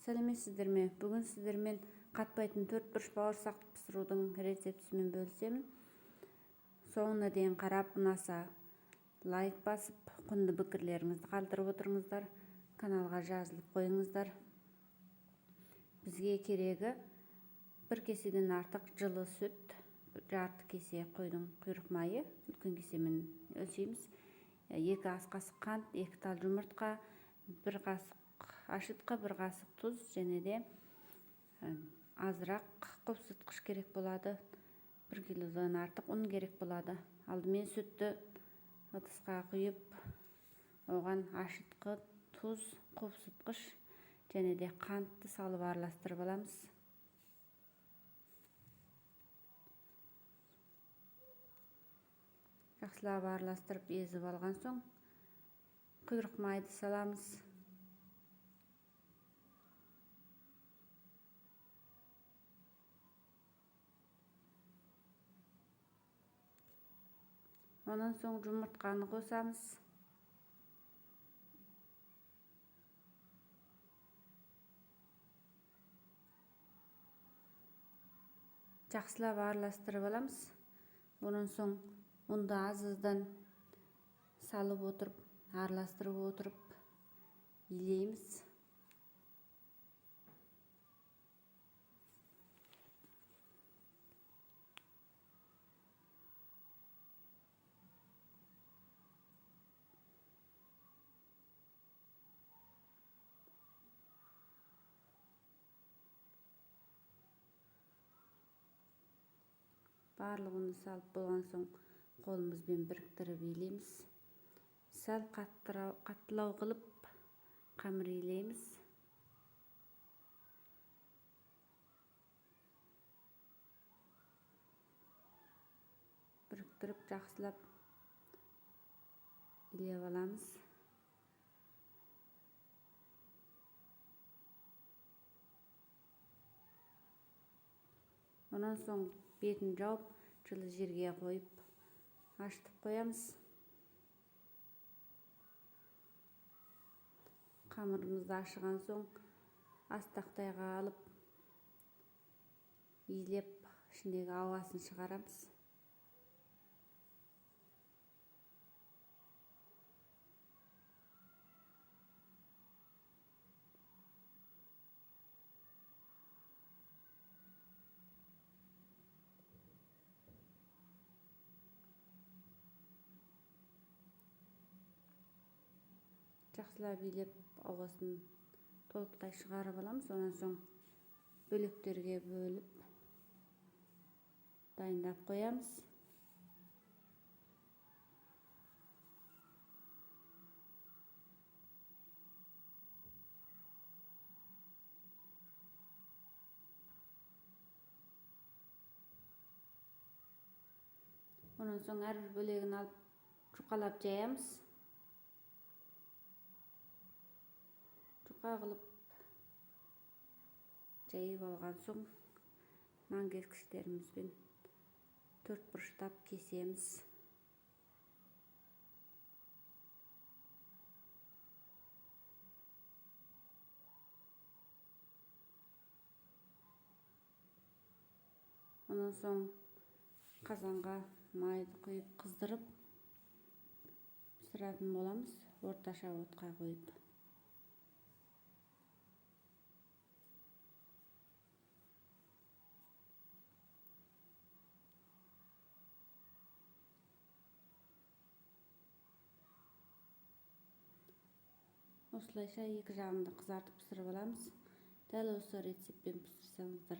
Сәлеметсіздер ме? Бүгін сіздермен қатпайтын 4 бұрыш бауырсақ пісірудің рецептісімен бөлісемін. Соңына дейін қарап, ұнаса лайк басып, құнды пікірлеріңізді қалдырып отырыңыздар. Каналға жазылып қойыңыздар. Бізге керегі 1 кеседен артық жылы сүт, жарты кесе қойдың құйрық майы, үлкен кесемен өлшейміз. 2 ас қасық қант, 2 тал жұмыртқа, 1 қасық ашытқы, 1 қасық тұз, және де азырақ қопсытқыш керек болады. 1 килодан артық ұн керек болады. Алдымен сүтті ыдысқа құйып, оған ашытқы, тұз, қопсытқыш және де қантты салып араластырып аламыз. Жақсылап араластырып езіп алған соң, құйрық майды саламыз. Онан соң жұмыртқаны қосамыз. Жақсылап араластырып аламыз. Онан соң ұнды аз-аздан салып отырып, араластырып отырып илейміз. Барлығын салып болған соң қолымызбен біріктіріп илейміз. Сәл қаттылау қылып қамыр илейміз. Біріктіріп жақсылап илеп аламыз. Онан соң бетін жауып, жылы жерге қойып, ашытып қоямыз. Қамырымызды ашыған соң астақтайға алып, илеп, ішіндегі ауасын шығарамыз. Жақсылап илеп, ауасын толықтай шығарып аламыз. Онан соң бөлектерге бөліп дайындап қоямыз. Онан соң әрбір бөлегін алып, жұқалап жаямыз. Жұқа қылып жайып алған соң нан кескіштерімізбен 4 бұрыштап кесеміз. Онан соң қазанға майды құйып қыздырып пісіретін боламыз, орташа отқа қойып. Осылайша екі жағында қызартып пісіріп аламыз. Дәл осы рецептпен пісірсеңіздер,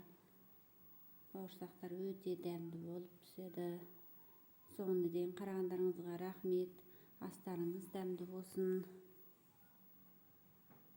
бауырсақтар өте дәмді болып піседі. Соңына дейін қарағандарыңызға рахмет. Астарыңыз дәмді болсын.